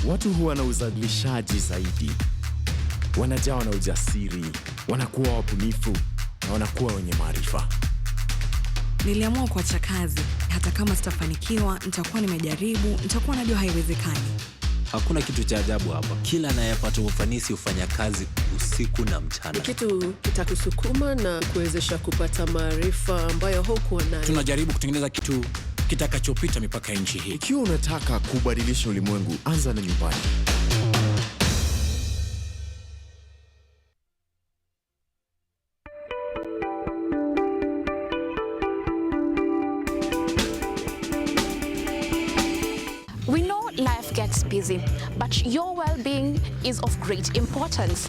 watu huwa na uzalishaji zaidi, wanajawa na ujasiri, wanakuwa wabunifu na wanakuwa wenye maarifa. Niliamua kuacha kazi, hata kama sitafanikiwa, nitakuwa nimejaribu, nitakuwa najua haiwezekani. Hakuna kitu cha ajabu hapa. Kila anayepata ufanisi hufanya kazi usiku na mchana. Kitu kitakusukuma na kuwezesha kupata maarifa ambayo hukuwa nayo. Tunajaribu kutengeneza kitu kitakachopita mipaka nchi hii. Ikiwa unataka kubadilisha ulimwengu, anza na nyumbani. We know life gets busy, but your well-being is of great importance.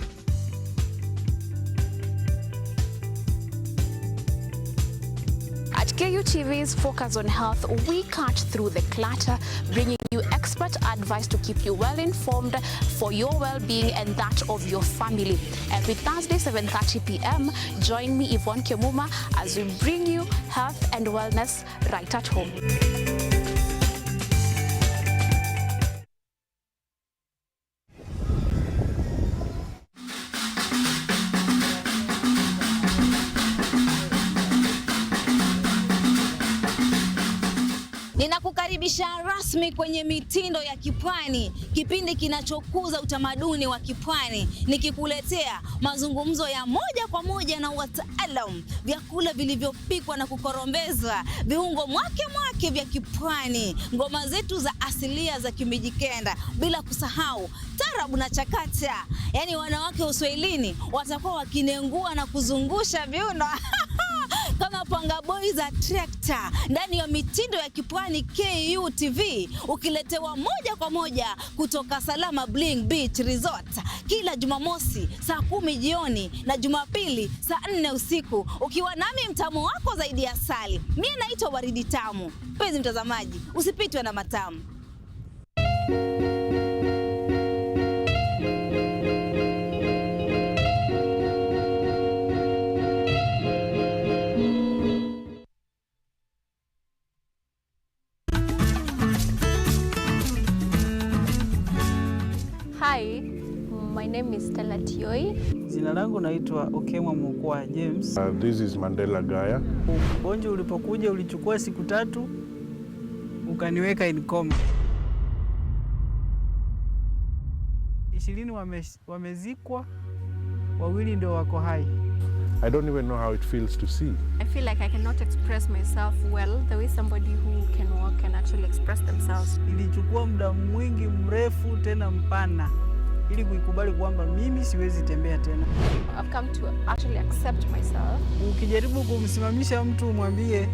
At KUTV's Focus on Health, we cut through the clutter, bringing you expert advice to keep you well informed for your well-being and that of your family. Every Thursday, 7:30 p.m., join me, Yvonne Kemuma, as we bring you health and wellness right at home. Ninakukaribisha rasmi kwenye mitindo ya kipwani, kipindi kinachokuza utamaduni wa kipwani, nikikuletea mazungumzo ya moja kwa moja na wataalamu, vyakula vilivyopikwa na kukorombezwa, viungo mwake vya kipwani, ngoma zetu za asilia za Kimijikenda, bila kusahau tarabu na chakata. Yaani wanawake Uswahilini watakuwa wakinengua na kuzungusha viuno kama panga boy za trekta ndani ya mitindo ya kipwani KUTV, ukiletewa moja kwa moja kutoka Salama Bling Beach Resort kila Jumamosi saa 10 jioni na Jumapili saa 4 usiku, ukiwa nami mtamu wako zaidi ya asali. Mimi naitwa Waridi Tamu. Mpenzi mtazamaji, usipitwe na matamu. Hi, my name is Stella Tioi. Jina langu naitwa Okemwa Mukwa James. This is Mandela Gaya. Ugonjwa ulipokuja ulichukua siku 3 ukaniweka in coma. 20 wamezikwa, 2 ndio wako hai. I don't even know how it feels to see. I feel like I cannot express myself well the way somebody who can walk can actually express themselves. Ilichukua muda mwingi mrefu tena mpana ili kuikubali kwamba mimi siwezi tembea tena. I've come to actually accept myself. Ukijaribu kumsimamisha mtu umwambie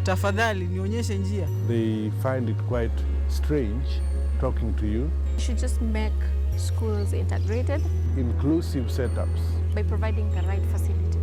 tafadhali nionyeshe njia, They find it quite strange talking to you. You should just make schools integrated, Inclusive setups. by providing the right facilities.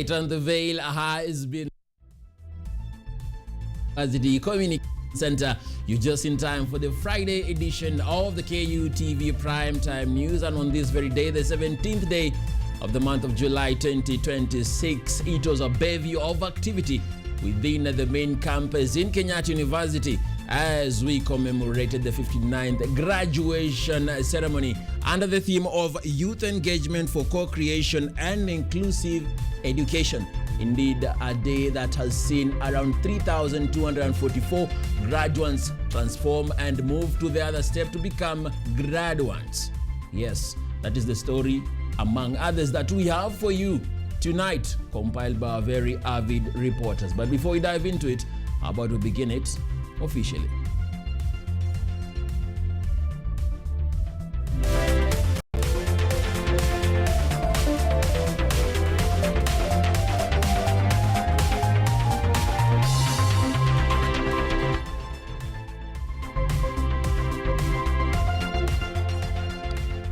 And the veil has been as the Community Center. You're just in time for the Friday edition of the KUTV Primetime News, and on this very day, the 17th day of the month of July 2026, it was a bevy of activity within the main campus in Kenyatta University as we commemorated the 59th graduation ceremony under the theme of Youth Engagement for Co-Creation and Inclusive Education. Indeed, a day that has seen around 3,244 graduates transform and move to the other step to become graduates. Yes, that is the story, among others, that we have for you tonight, compiled by our very avid reporters. But before we dive into it, how about we begin it officially?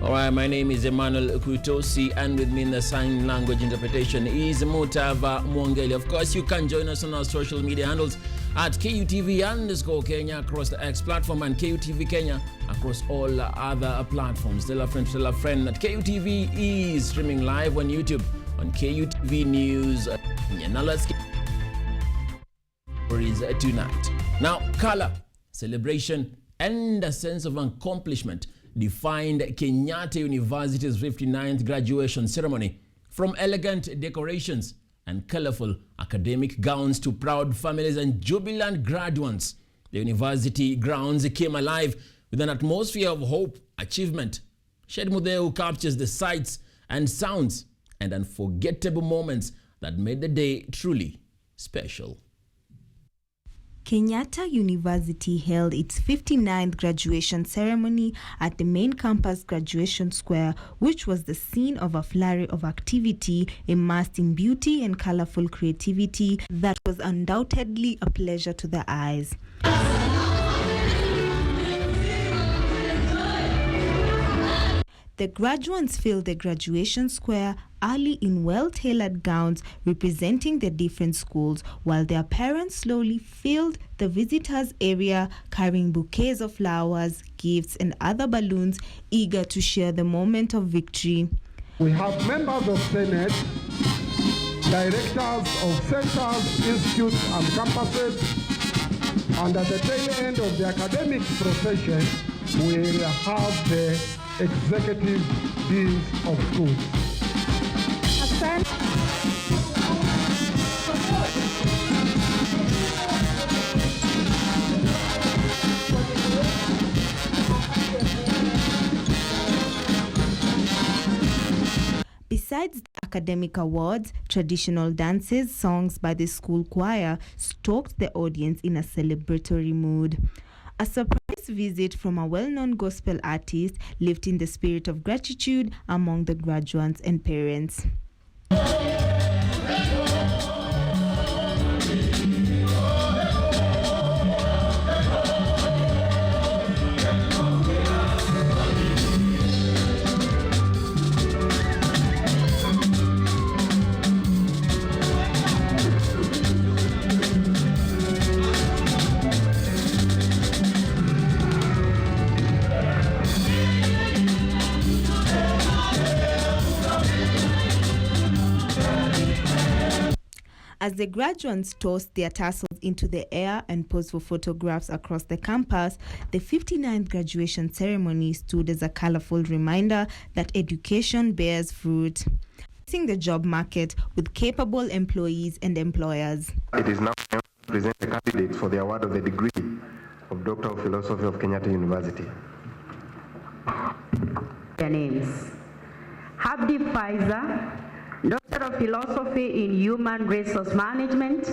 Alright, my name is Emmanuel Kutosi, and with me in the sign language interpretation is Mutava Mwangeli. Of course, you can join us on our social media handles at KUTV_Kenya across the X platform and KUTV Kenya across all other platforms. Tell a friend that KUTV is streaming live on YouTube on KUTV News. Now let's get stories tonight. Now, color, celebration, and a sense of accomplishment defined Kenyatta University's 59th graduation ceremony. From elegant decorations and colorful academic gowns to proud families and jubilant graduates, the university grounds came alive with an atmosphere of hope, achievement. Shed Mudeu captures the sights and sounds and unforgettable moments that made the day truly special. Kenyatta University held its 59th graduation ceremony at the main campus graduation square, which was the scene of a flurry of activity immersed in beauty and colorful creativity that was undoubtedly a pleasure to the eyes. The graduates filled the graduation square early in well-tailored gowns representing the different schools, while their parents slowly filled the visitors area carrying bouquets of flowers, gifts, and other balloons, eager to share the moment of victory. We have members of Senate, directors of centers, institutes, and campuses, and at the tail end of the academic profession, we have the executive deans of schools. Besides the academic awards, traditional dances, songs by the school choir stoked the audience in a celebratory mood. A surprise visit from a well-known gospel artist lifting the spirit of gratitude among the graduates and parents. As the graduates tossed their tassels into the air and posed for photographs across the campus, the 59th graduation ceremony stood as a colorful reminder that education bears fruit. Facing the job market with capable employees and employers. It is now time to present the candidates for the award of the degree of Doctor of Philosophy of Kenyatta University. Their names: Habdi Faiza, Doctor of Philosophy in Human Resource Management.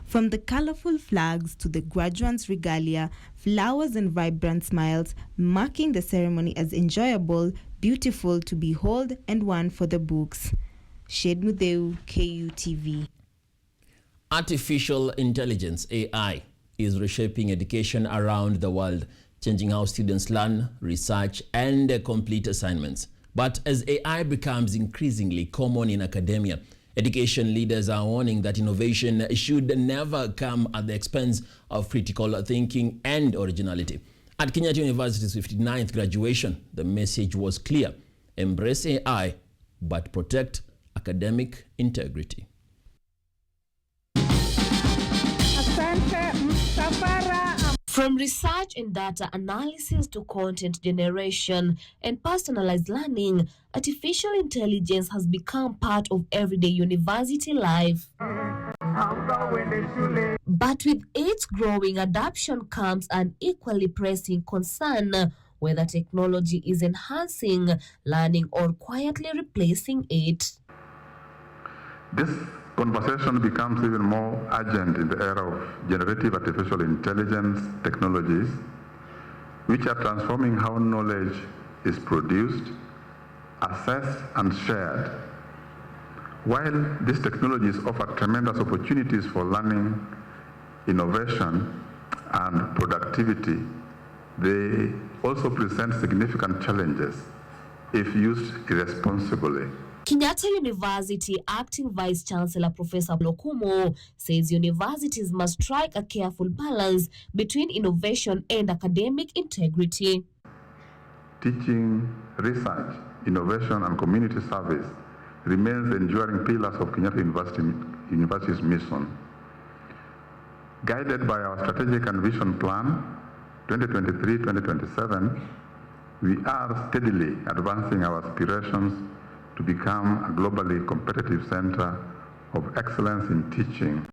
From the colorful flags to the graduates' regalia, flowers and vibrant smiles, marking the ceremony as enjoyable, beautiful to behold, and one for the books. Shed Mudeu, KUTV. Artificial intelligence, AI, is reshaping education around the world, changing how students learn, research, and complete assignments. But as AI becomes increasingly common in academia, education leaders are warning that innovation should never come at the expense of critical thinking and originality. At Kenyatta University's 59th graduation, the message was clear: embrace AI, but protect academic integrity. From research and data analysis to content generation and personalized learning, artificial intelligence has become part of everyday university life. But with its growing adoption comes an equally pressing concern whether technology is enhancing learning or quietly replacing it. This conversation becomes even more urgent in the era of generative artificial intelligence technologies, which are transforming how knowledge is produced, assessed, and shared. While these technologies offer tremendous opportunities for learning, innovation, and productivity, they also present significant challenges if used irresponsibly. Kenyatta University Acting Vice Chancellor Professor Lokumo says universities must strike a careful balance between innovation and academic integrity. Teaching, research, innovation, and community service remains the enduring pillars of Kenyatta University's mission. Guided by our strategic and vision plan, 2023-2027, we are steadily advancing our aspirations to become a globally competitive center of excellence in teaching,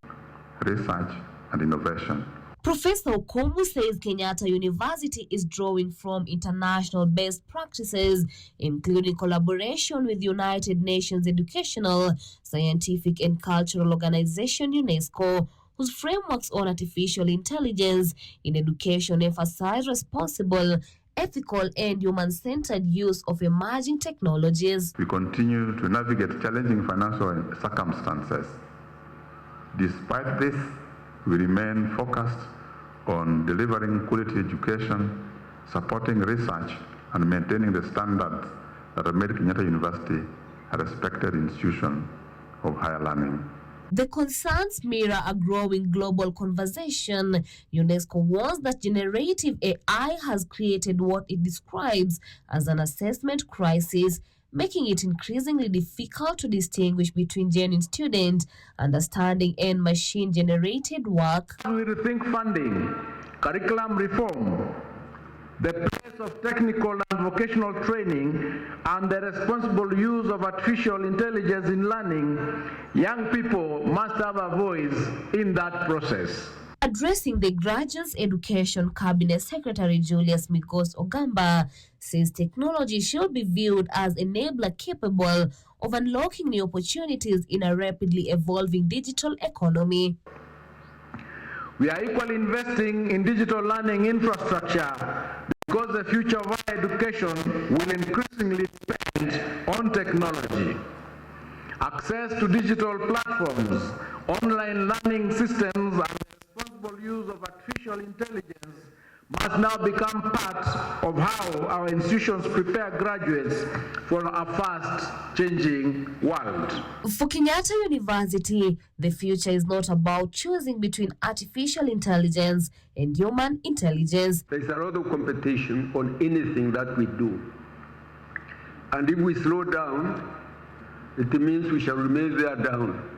research, and innovation. Professor Okomu says Kenyatta University is drawing from international best practices, including collaboration with United Nations Educational, Scientific, and Cultural Organization UNESCO, whose frameworks on artificial intelligence in education emphasize responsible, ethical, and human-centered use of emerging technologies. We continue to navigate challenging financial circumstances. Despite this, we remain focused on delivering quality education, supporting research, and maintaining the standards that have made Kenyatta University a respected institution of higher learning. The concerns mirror a growing global conversation. UNESCO warns that generative AI has created what it describes as an assessment crisis, making it increasingly difficult to distinguish between genuine student understanding and machine-generated work. We rethink funding, curriculum reform, the place of technical and vocational training, and the responsible use of artificial intelligence in learning, young people must have a voice in that process. Addressing the Graduates Education Cabinet Secretary Julius Migos Ogamba says technology should be viewed as enabler capable of unlocking new opportunities in a rapidly evolving digital economy. We are equally investing in digital learning infrastructure because the future of our education will increasingly depend on technology. Access to digital platforms, online learning systems, and the responsible use of artificial intelligence must now become part of how our institutions prepare graduates for a fast-changing world. For Kenyatta University, the future is not about choosing between artificial intelligence and human intelligence. There's a lot of competition on anything that we do. And if we slow down, it means we shall remain there down.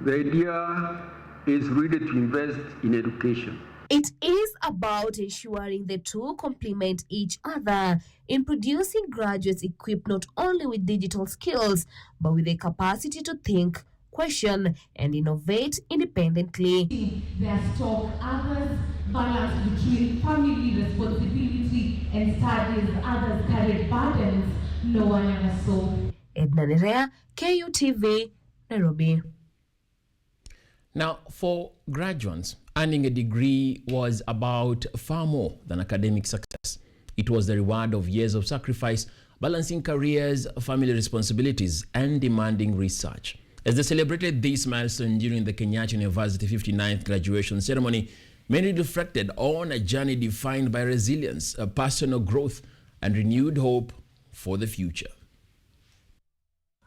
The idea is really to invest in education. It is about ensuring the two complement each other in producing graduates equipped not only with digital skills, but with the capacity to think, question, and innovate independently. Their stock, others balance between family responsibility and studies, others carry burdens no one ever saw. Edna Nerea, KUTV, Nairobi. Now, for graduates, earning a degree was about far more than academic success. It was the reward of years of sacrifice, balancing careers, family responsibilities, and demanding research. As they celebrated this milestone during the Kenyatta University 59th graduation ceremony, many reflected on a journey defined by resilience, personal growth, and renewed hope for the future.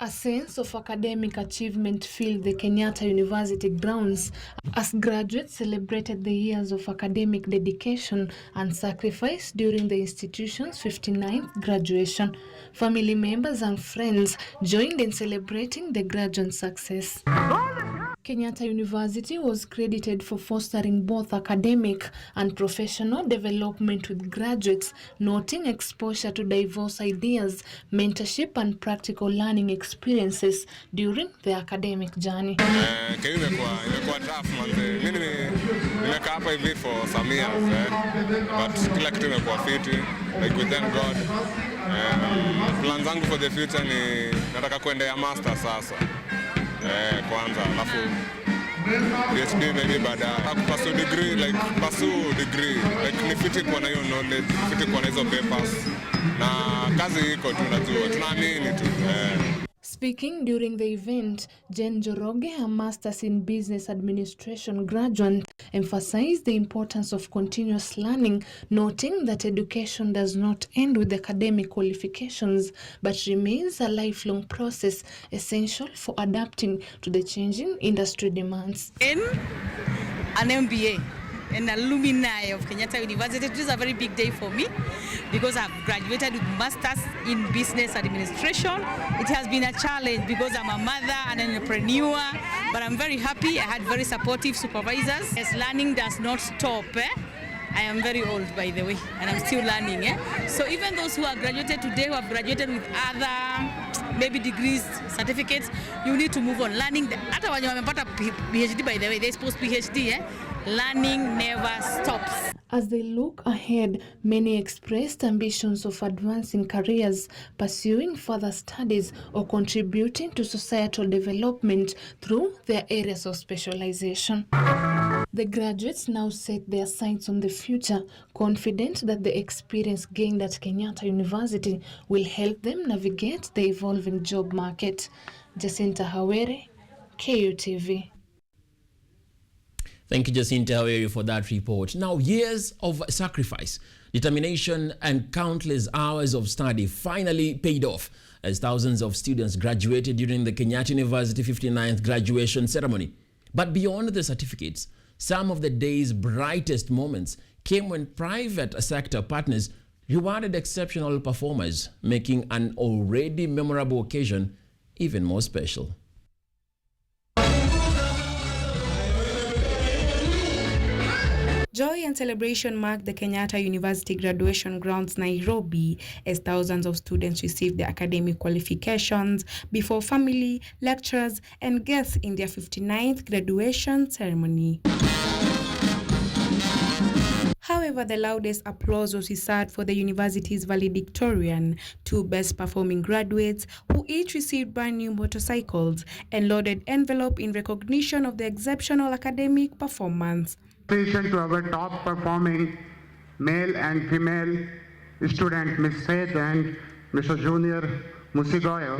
A sense of academic achievement filled the Kenyatta University grounds as graduates celebrated the years of academic dedication and sacrifice during the institution's 59th graduation. Family members and friends joined in celebrating the graduate success. Kenyatta University was credited for fostering both academic and professional development with graduates, noting exposure to diverse ideas, mentorship and practical learning experiences during the academic journey. Imekuwa tough manze. Mimi nimekaa hapa hivi for some years, but kila kitu imekuwa fiti, like we thank God. Plan zangu for the future ni nataka kuendea master sasa. Kwanza alafu PhD maybe baadaye. Pursue degree, like ni fiti kuwa na hiyo knowledge, fiti kuwa na hizo papers. Na kazi iko tunajua, tunaamini tu. Speaking during the event, Jen Joroge, a master's in business administration graduate, emphasized the importance of continuous learning, noting that education does not end with academic qualifications, but remains a lifelong process essential for adapting to the changing industry demands. In an MBA, an alumni of Kenyatta University, this is a very big day for me because I've graduated with masters in business administration. It has been a challenge because I'm a mother and an entrepreneur, but I'm very happy. I had very supportive supervisors. As learning does not stop. I am very old, by the way, and I'm still learning. So even those who are graduated today, who have graduated with other maybe degrees, certificates, you need to move on. Learning, hata wenye wamepata PhD, by the way, they post PhD, learning never stops. As they look ahead, many expressed ambitions of advancing careers, pursuing further studies, or contributing to societal development through their areas of specialization. The graduates now set their sights on the future, confident that the experience gained at Kenyatta University will help them navigate the evolving job market. Jacinta Hawere, KUTV. Thank you, Jacinta Hawere, for that report. Now, years of sacrifice, determination, and countless hours of study finally paid off as thousands of students graduated during the Kenyatta University 59th graduation ceremony. But beyond the certificates, some of the day's brightest moments came when private sector partners rewarded exceptional performers, making an already memorable occasion even more special. Joy and celebration marked the Kenyatta University graduation grounds Nairobi as thousands of students received their academic qualifications before family, lecturers, and guests in their 59th graduation ceremony. However, the loudest applause was reserved for the university's valedictorian, two best performing graduates who each received brand new motorcycles and loaded envelope in recognition of their exceptional academic performance. To our top performing male and female student, Ms. Faith and Mr. Junior Musigoyo,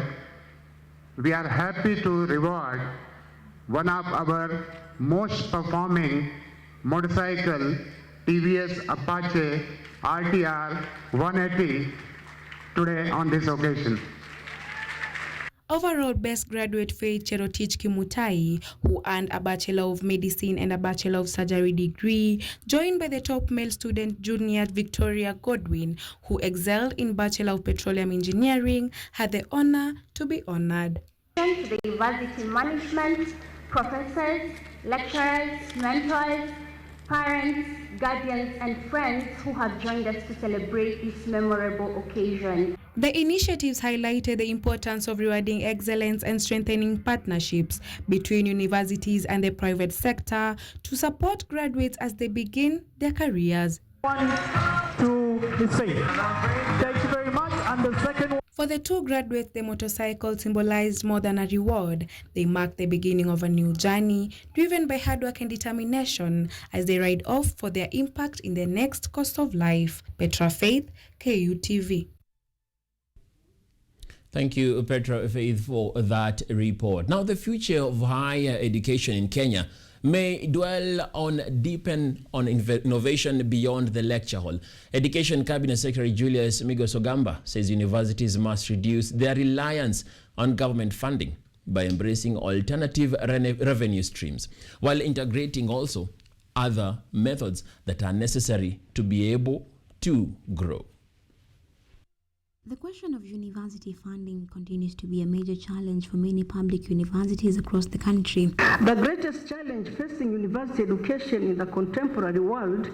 we are happy to reward one of our most performing motorcycle, TVS Apache RTR 180, today on this occasion. Overall Best Graduate Faith Cherotich Kimutai, who earned a Bachelor of Medicine and a Bachelor of Surgery degree, joined by the top male student Junior Victoria Godwin, who excelled in Bachelor of Petroleum Engineering, had the honor to be honored. To the university management, professors, lecturers, mentors, parents, guardians, and friends who have joined us to celebrate this memorable occasion. The initiatives highlighted the importance of rewarding excellence and strengthening partnerships between universities and the private sector to support graduates as they begin their careers. To be safe. Thank you very much. And the second one. For the two graduates, the motorcycle symbolized more than a reward. They marked the beginning of a new journey, driven by hard work and determination as they ride off for their impact in the next course of life. Petra Faith, KUTV. Thank you, Petra Faith, for that report. Now, the future of higher education in Kenya may dwell on deepen on innovation beyond the lecture hall. Education Cabinet Secretary Julius Migos Ogamba says universities must reduce their reliance on government funding by embracing alternative revenue streams, while integrating also other methods that are necessary to be able to grow. The question of university funding continues to be a major challenge for many public universities across the country. The greatest challenge facing university education in the contemporary world,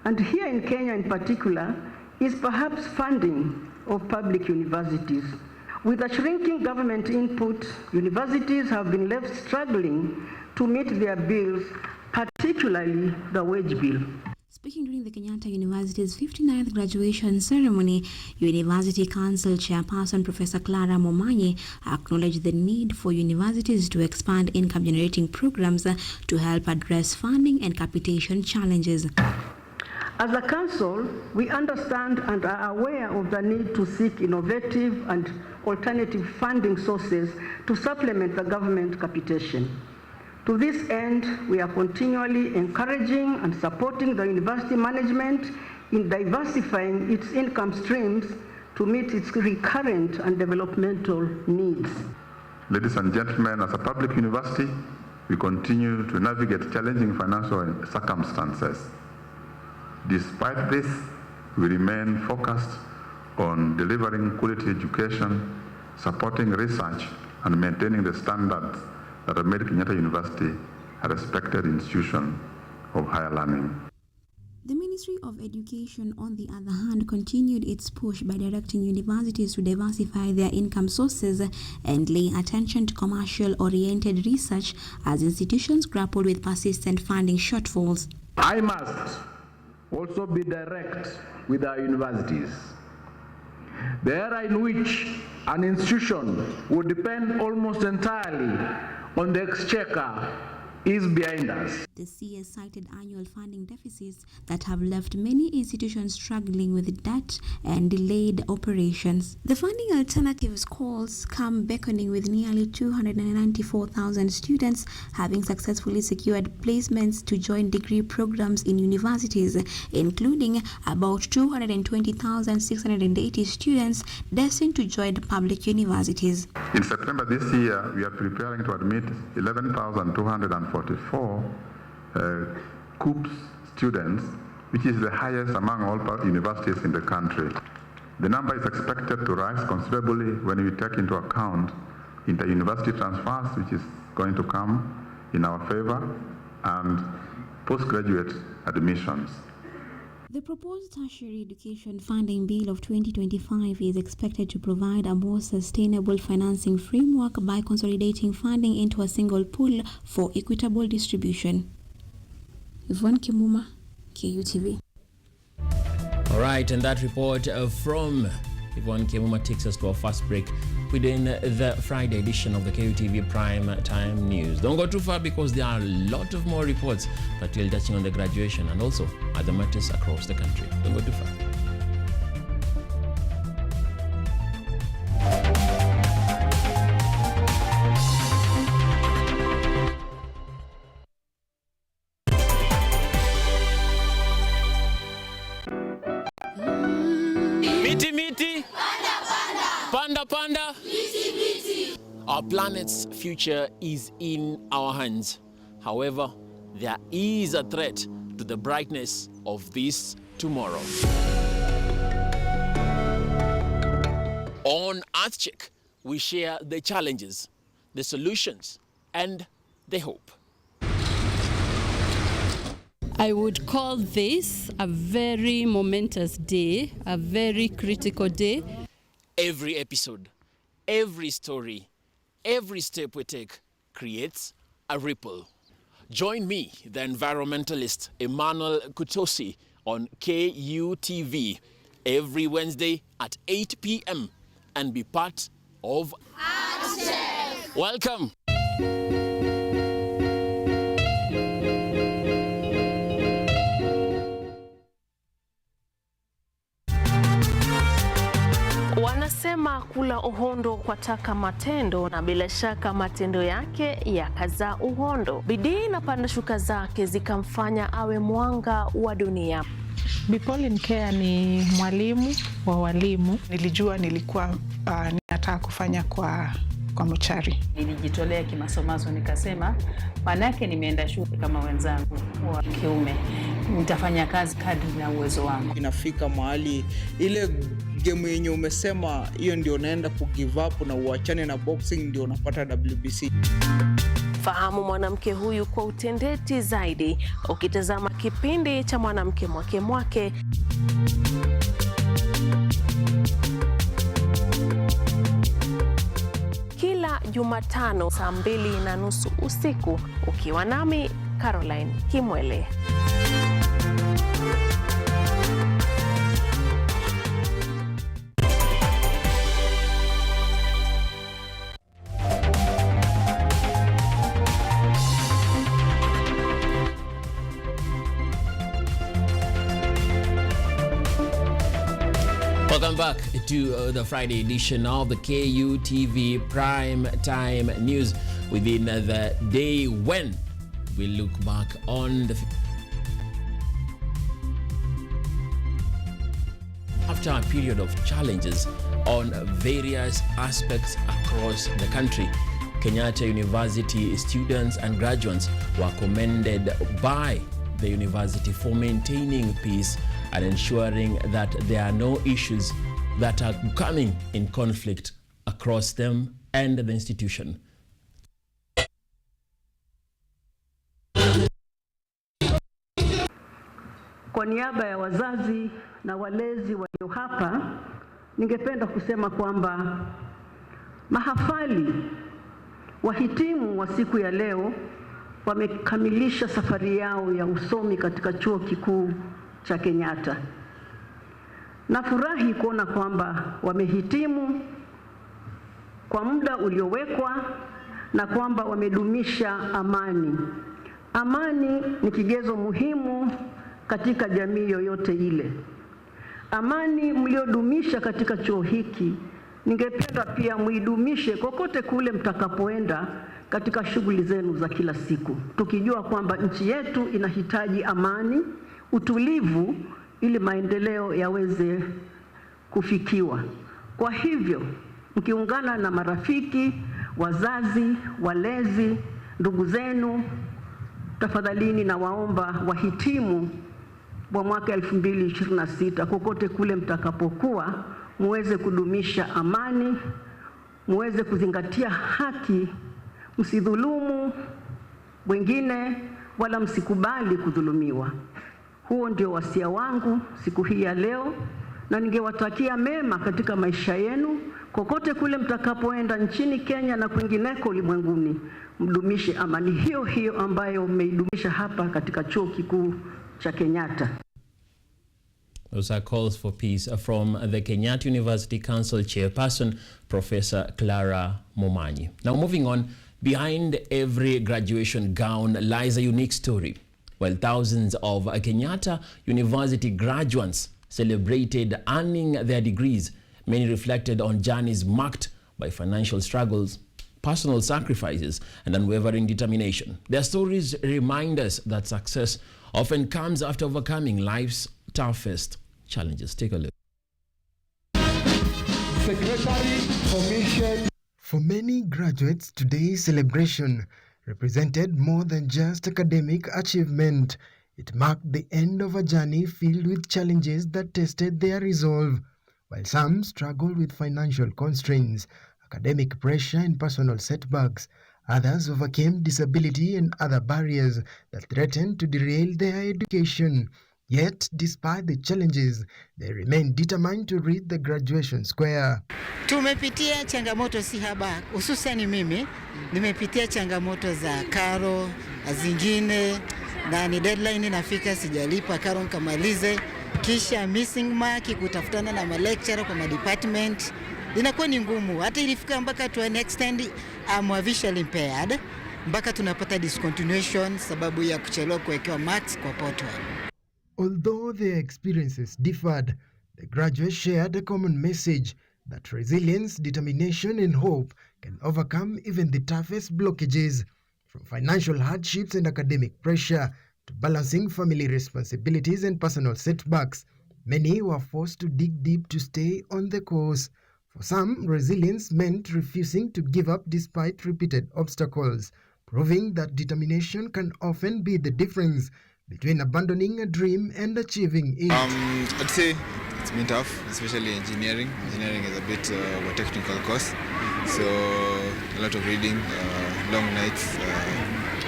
and here in Kenya in particular, is perhaps funding of public universities. With a shrinking government input, universities have been left struggling to meet their bills, particularly the wage bill. Speaking during the Kenyatta University's 59th graduation ceremony, University Council Chairperson Professor Clara Momanyi acknowledged the need for universities to expand income-generating programs to help address funding and capitation challenges. As a council, we understand and are aware of the need to seek innovative and alternative funding sources to supplement the government capitation. To this end, we are continually encouraging and supporting the university management in diversifying its income streams to meet its recurrent and developmental needs. Ladies and gentlemen, as a public university, we continue to navigate challenging financial circumstances. Despite this, we remain focused on delivering quality education, supporting research, and maintaining the standards that have made Kenyatta University a respected institution of higher learning. The Ministry of Education, on the other hand, continued its push by directing universities to diversify their income sources and lay attention to commercial-oriented research as institutions grappled with persistent funding shortfalls. I must also be direct with our universities. The era in which an institution would depend almost entirely on the exchequer is behind us. The CS cited annual funding deficits that have left many institutions struggling with debt and delayed operations. The funding alternatives calls come beckoning, with nearly 294,000 students having successfully secured placements to join degree programs in universities, including about 220,680 students destined to join public universities. In September this year, we are preparing to admit 11,244 COOPS students, which is the highest among all universities in the country. The number is expected to rise considerably when we take into account inter-university transfers, which is going to come in our favor, and postgraduate admissions. The proposed tertiary education funding bill of 2025 is expected to provide a more sustainable financing framework by consolidating funding into a single pool for equitable distribution. Yvonne Kimuma, KUTV. All right, and that report from Yvonne Kimuma takes us to our first break within the Friday edition of the KUTV Prime Time News. Don't go too far, because there are a lot of more reports, particularly touching on the graduation and also other matters across the country. Don't go too far. Miti miti, panda panda, miti miti. Our planet's future is in our hands. However, there is a threat to the brightness of this tomorrow. On EarthCheck, we share the challenges, the solutions, and the hope. I would call this a very momentous day, a very critical day. Every episode, every story, every step we take creates a ripple. Join me, the environmentalist Emmanuel Kutosi, on KUTV every Wednesday at 8 p.m. and be part of EarthCheck. Welcome. Wanasema kula uhondo kwa taka matendo, na bila shaka matendo yake yakazaa uhondo. Bidii na panda shuka zake zikamfanya awe mwanga wa dunia. Pauline Care ni mwalimu wa walimu. Nilijua nilikuwa ninataka kufanya kwa kwa mochari. Nilijitolea kimasomaso, nikasema manake nimeenda shule kama wenzangu wa kiume, nitafanya kazi kadri na uwezo wangu. Inafika mahali ile game yenye umesema hiyo ndio unaenda kugive up na uachane na boxing, ndio unapata WBC. Fahamu mwanamke huyu kwa utendeti zaidi ukitazama kipindi cha Mwanamke Mwake Mwake. Kila Jumatano saa 2:30 usiku ukiwa nami Caroline Kimwele. Welcome back to the Friday edition of the KUTV Prime Time News. Within the day when we look back on the after a period of challenges on various aspects across the country, Kenyatta University students and graduates were commended by the university for maintaining peace and ensuring that there are no issues that are coming in conflict across them and the institution. Kwa niaba ya wazazi na walezi walio hapa, ningependa kusema kwamba mahafali wahitimu wa siku ya leo wamekamilisha safari yao ya usomi katika chuo kikuu cha Kenyatta. Nafurahi kuona kwamba wamehitimu kwa muda uliowekwa na kwamba wamedumisha amani. Amani ni kigezo muhimu katika jamii yoyote ile. Amani mliodumisha katika chuo hiki, ningependa pia muidumishe kokote kule mtakapoenda katika shughuli zenu za kila siku, tukijua kwamba nchi yetu inahitaji amani, utulivu ili maendeleo yaweze kufikiwa. Kwa hivyo, mkiungana na marafiki, wazazi, walezi, ndugu zenu, tafadhalini na waomba wahitimu wa mwaka 2026 kokote kule mtakapokuwa, muweze kudumisha amani, muweze kuzingatia haki, msidhulumu wengine wala msikubali kudhulumiwa. Huo ndio wasia wangu siku hii ya leo, na ningewatakia mema katika maisha yenu kokote kule mtakapoenda nchini Kenya na kwingineko ulimwenguni. Mdumishe amani hiyo hiyo ambayo mmeidumisha hapa katika chuo kikuu cha Kenyatta. Those are calls for peace from the Kenyatta University Council Chairperson, Professor Clara Momanyi. Now moving on, behind every graduation gown lies a unique story. While thousands of Kenyatta University graduates celebrated earning their degrees, many reflected on journeys marked by financial struggles, personal sacrifices, and unwavering determination. Their stories remind us that success often comes after overcoming life's toughest challenges. Take a look. Secretary Commission. For many graduates, today's celebration represented more than just academic achievement. It marked the end of a journey filled with challenges that tested their resolve. While some struggled with financial constraints, academic pressure, and personal setbacks, others overcame disability and other barriers that threatened to derail their education. Yet, despite the challenges, they remained determined to reach the graduation square. Tumepitia changamoto si haba, hususani mimi nimepitia changamoto za karo zingine, na ni deadline inafika sijalipa karo nikamalize, kisha missing mark, kutafutana na ma lecturer kwa ma department inakuwa ni ngumu. Hata ilifika mpaka to an extent I'm visually impaired, mpaka tunapata discontinuation sababu ya kuchelewa kuwekewa marks kwa portal. Although their experiences differed, the graduates shared a common message that resilience, determination, and hope can overcome even the toughest blockages. From financial hardships and academic pressure to balancing family responsibilities and personal setbacks, many were forced to dig deep to stay on the course. For some, resilience meant refusing to give up despite repeated obstacles, proving that determination can often be the difference between abandoning a dream and achieving it. I'd say it's been tough, especially engineering. Engineering is a bit of a technical course, so a lot of reading, long nights,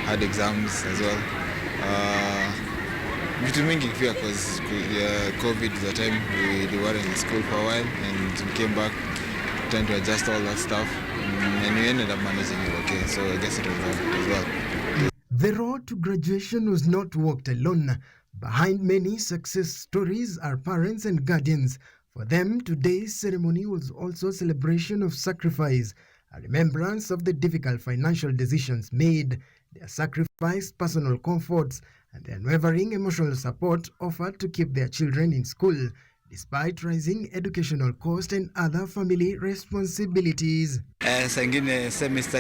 hard exams as well. Vitu mingi pia because COVID is the time we were in school for a while and we came back trying to adjust all that stuff and we ended up managing it okay, so I guess it was hard as well. The road to graduation was not walked alone. Behind many success stories are parents and guardians. For them, today's ceremony was also a celebration of sacrifice, a remembrance of the difficult financial decisions made, their sacrificed personal comforts, and the unwavering emotional support offered to keep their children in school, despite rising educational costs and other family responsibilities. Sangine semester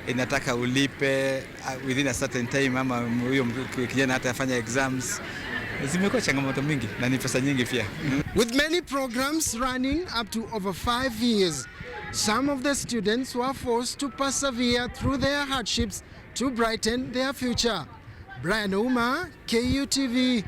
inataka ulipe within a certain time, ama huyo kijana hata afanya exams. Zimekuwa changamoto mingi na ni pesa nyingi pia. With many programs running up to over 5 years, some of the students were forced to persevere through their hardships to brighten their future. Brian Uma, KUTV.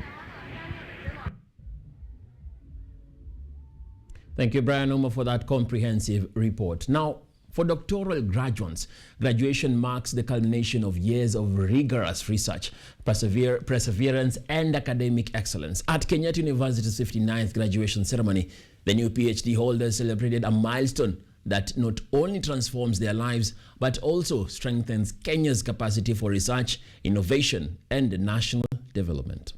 Thank you, Brian Uma, for that comprehensive report. Now, for doctoral graduates, graduation marks the culmination of years of rigorous research, perseverance, and academic excellence. At Kenyatta University's 59th graduation ceremony, the new PhD holders celebrated a milestone that not only transforms their lives, but also strengthens Kenya's capacity for research, innovation, and national development.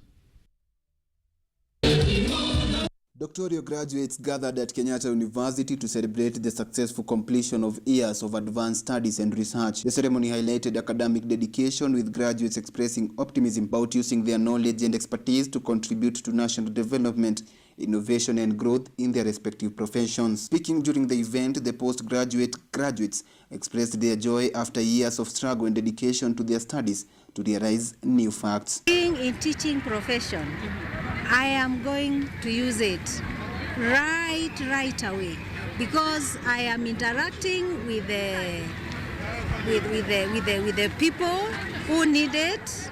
Doctoral graduates gathered at Kenyatta University to celebrate the successful completion of years of advanced studies and research. The ceremony highlighted academic dedication, with graduates expressing optimism about using their knowledge and expertise to contribute to national development, innovation, and growth in their respective professions. Speaking during the event, the postgraduate graduates expressed their joy after years of struggle and dedication to their studies to realize new facts. Being in teaching profession, I am going to use it right away, because I am interacting with the people who need it,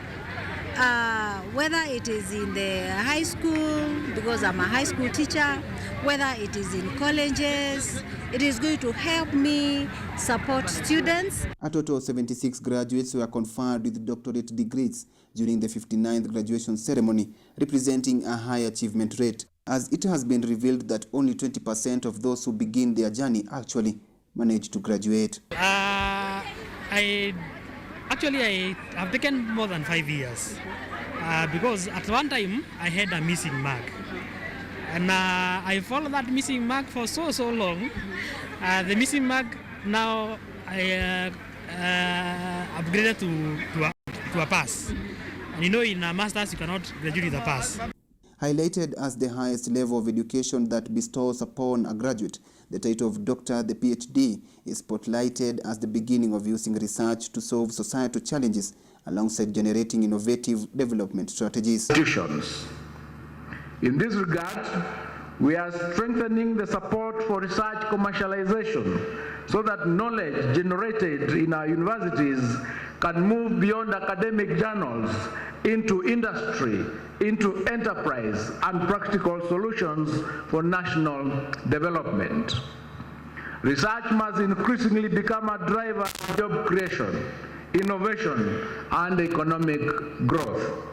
whether it is in the high school, because I'm a high school teacher, whether it is in colleges. It is going to help me support students. A total of 76 graduates were conferred with doctorate degrees during the 59th graduation ceremony, representing a high achievement rate, as it has been revealed that only 20% of those who begin their journey actually manage to graduate. I have taken more than 5 years because at one time I had a missing mark. And I followed that missing mark for so long. The missing mark now I upgraded to a pass. And you know, in a master's you cannot graduate with a pass. Highlighted as the highest level of education that bestows upon a graduate, the title of Doctor, the PhD, is spotlighted as the beginning of using research to solve societal challenges alongside generating innovative development strategies. In this regard, we are strengthening the support for research commercialization so that knowledge generated in our universities can move beyond academic journals into industry, into enterprise, and practical solutions for national development. Research must increasingly become a driver of job creation, innovation, and economic growth.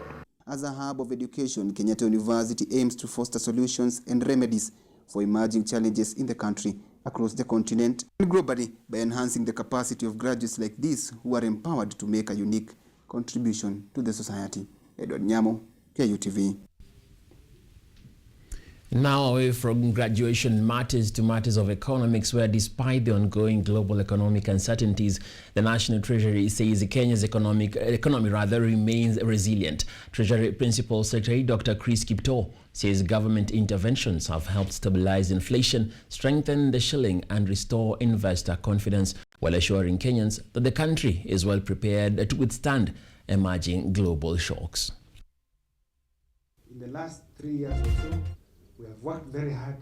As a hub of education, Kenyatta University aims to foster solutions and remedies for emerging challenges in the country, across the continent, and globally, by enhancing the capacity of graduates like these who are empowered to make a unique contribution to the society. Edward Nyamo, KUTV. Now away from graduation matters to matters of economics, where despite the ongoing global economic uncertainties, the National Treasury says Kenya's economy remains resilient. Treasury Principal Secretary Dr. Chris Kipto says government interventions have helped stabilize inflation, strengthen the shilling, and restore investor confidence, while assuring Kenyans that the country is well prepared to withstand emerging global shocks. In the last 3 years or so, we have worked very hard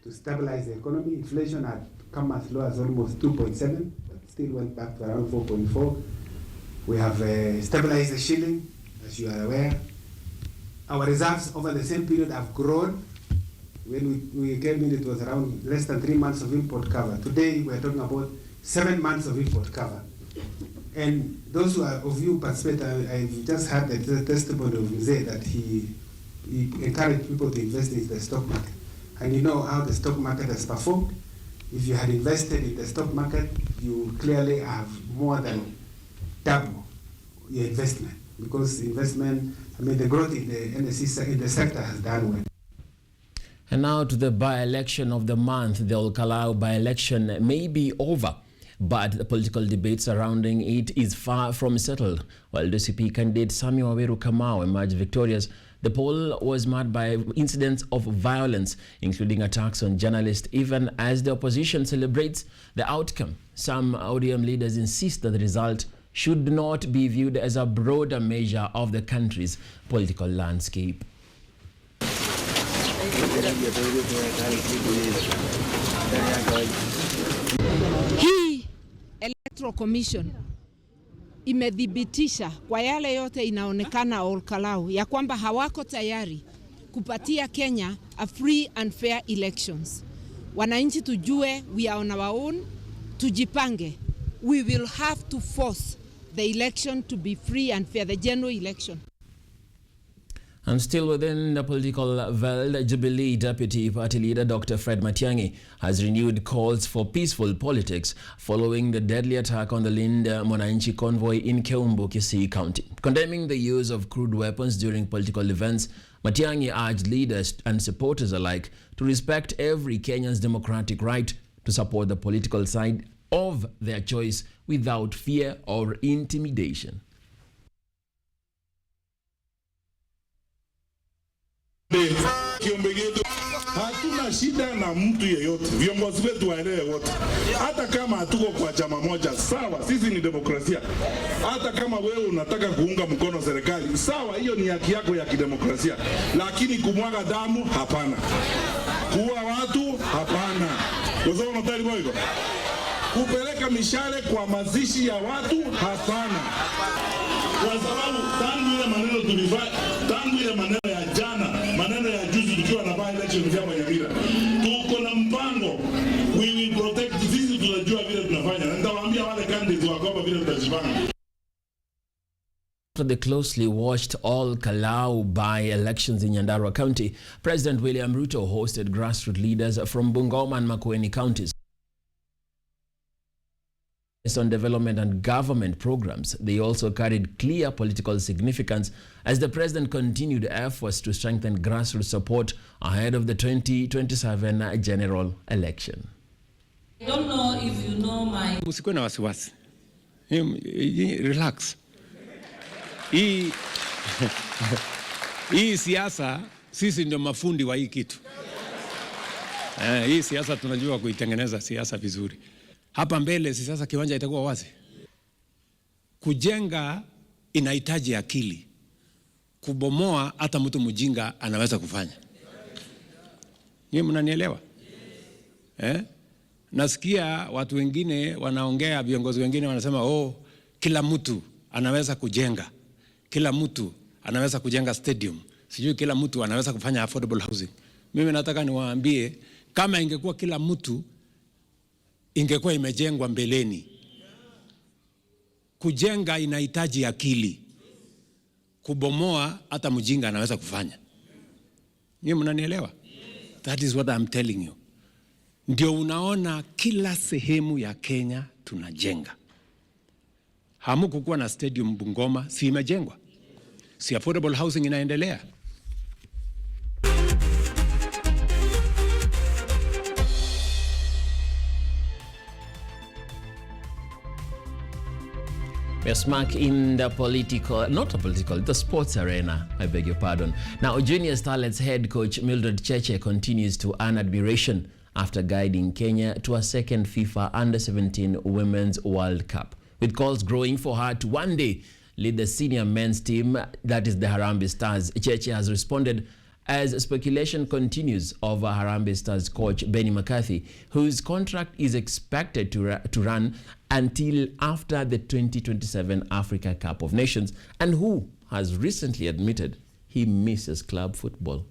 to to stabilize the economy. Inflation had come as low as almost 2.7, but still went back to around 4.4. We have stabilized the shilling, as you are aware. Our reserves over the same period have grown. When we came in, it was around less than 3 months of import cover. Today, we're talking about 7 months of import cover. And those who are of you participate, I've just heard the testimony of Mzee that he encouraged people to invest in the stock market. And you know how the stock market has performed. If you had invested in the stock market, you clearly have more than double your investment. Because investment, the growth in the NSC in the sector has done well. And now to the by-election of the month. The Olkalau by-election may be over, but the political debate surrounding it is far from settled. While DCP candidate Samuel Waweru Kamau emerged victorious, the poll was marred by incidents of violence, including attacks on journalists, even as the opposition celebrates the outcome. Some ODM leaders insist that the result should not be viewed as a broader measure of the country's political landscape. Hii Electoral Commission imedhibitisha kwa yale yote inaonekana Olkalau ya kwamba hawako tayari kupatia Kenya a free and fair elections. Wananchi tujue, we are on our own, tujipange. We will have to force the election to be free and fair, the general election. And still within the political world, Jubilee Deputy Party Leader Dr. Fred Matiang'i has renewed calls for peaceful politics following the deadly attack on the Linda Mwananchi convoy in Keumbu, Kisii County. Condemning the use of crude weapons during political events, Matiang'i urged leaders and supporters alike to respect every Kenyan's democratic right to support the political side of their choice without fear or intimidation. Hatuna shida na mtu yeyote, viongozi wetu waelewe wote. Hata kama hatuko kwa chama moja, sawa, sisi ni demokrasia. Hata kama wewe unataka kuunga mkono serikali, sawa, hiyo ni haki yako ya kidemokrasia. Lakini kumwaga damu, hapana. Kuua watu, hapana. Wazao matari boyko. Kupeleka mishale kwa mazishi ya watu, hapana. Kwa sababu tangu ile maneno tulifanya, tangu ile maneno ya jana, maneno ya juzi tukiwa na by election ya Nyamira, tuko na mpango, we will protect. Sisi tunajua vile tunafanya, na nitawaambia wale candidates wako vile tutajipanga. After the closely watched Olkalau by-elections in Nyandarua County, President William Ruto hosted grassroots leaders from Bungoma and Makueni counties on development and government programs. They also carried clear political significance as the president continued efforts to strengthen grassroots support ahead of the 2027 general election. I don't know if you know my... Usikuwe na wasiwasi. Relax. Hii siasa, sisi ndio mafundi wa hii kitu. Hii siasa tunajua kuitengeneza siasa vizuri. Hapa mbele sasa kiwanja itakuwa wazi. Kujenga inahitaji akili. Kubomoa hata mtu mjinga anaweza kufanya. Nyie mnanielewa? Nasikia watu wengine wanaongea, viongozi wengine wanasema kila mtu anaweza kujenga. Kila mtu anaweza kujenga stadium. Sijui kila mtu anaweza kufanya affordable housing. Mimi nataka niwaambie, kama ingekuwa kila mtu ingekuwa imejengwa mbeleni. Kujenga inahitaji akili. Kubomoa hata mjinga anaweza kufanya. Nyie mnanielewa? That is what I'm telling you. Ndio unaona kila sehemu ya Kenya tunajenga. Hamukukuwa na stadium Bungoma, si imejengwa? Si affordable housing inaendelea? We're smack in the the sports arena, I beg your pardon. Now, Junior Starlets head coach Mildred Cheche continues to earn admiration after guiding Kenya to a second FIFA Under-17 Women's World Cup, with calls growing for her to one day lead the senior men's team, that is the Harambee Stars. Cheche has responded as speculation continues over Harambee Stars coach Benny McCarthy, whose contract is expected to run until after the 2027 Africa Cup of Nations, and who has recently admitted he misses club football.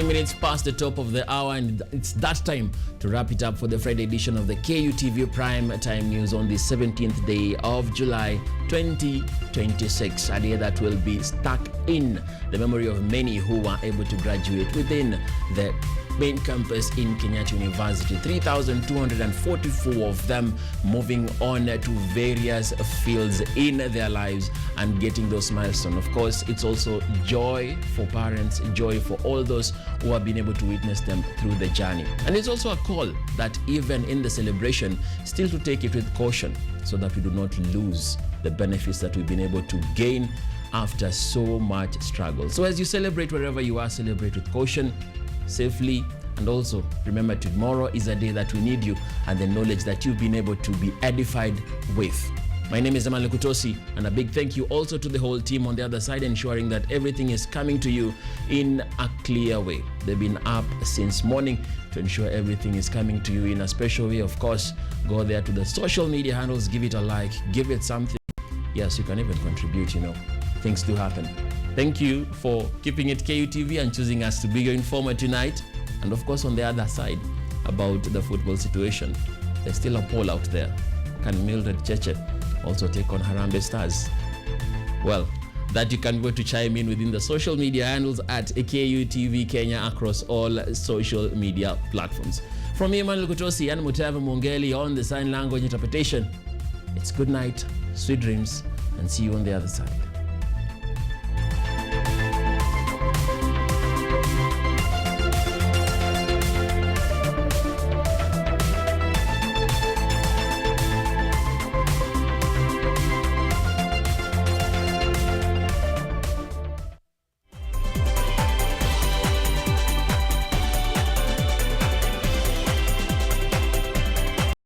Minutes past the top of the hour, and it's that time to wrap it up for the Friday edition of the Kutv Prime Time News on the 17th day of July 2026. A day that will be stuck in the memory of many who were able to graduate within the main campus in Kenyatta University. 3,244 of them moving on to various fields in their lives and getting those milestones. Of course, it's also joy for parents, joy for all those who have been able to witness them through the journey. And it's also a call that even in the celebration, still to take it with caution so that we do not lose the benefits that we've been able to gain after so much struggle. So as you celebrate wherever you are, celebrate with caution, safely, and also remember tomorrow is a day that we need you and the knowledge that you've been able to be edified with. My name is Emmanuel Kutosi, and a big thank you also to the whole team on the other side, ensuring that everything is coming to you in a clear way. They've been up since morning to ensure everything is coming to you in a special way. Of course, go there to the social media handles, give it a like, give it something. Yes, you can even contribute, things do happen. Thank you for keeping it KUTV and choosing us to be your informer tonight. And of course, on the other side, about the football situation, there's still a poll out there. Can Mildred Cheche also take on Harambee Stars? Well, that you can go to chime in within the social media handles at KUTV Kenya across all social media platforms. From me, Emmanuel Kutosi and Mutava Mongeli on the sign language interpretation, it's good night, sweet dreams, and see you on the other side.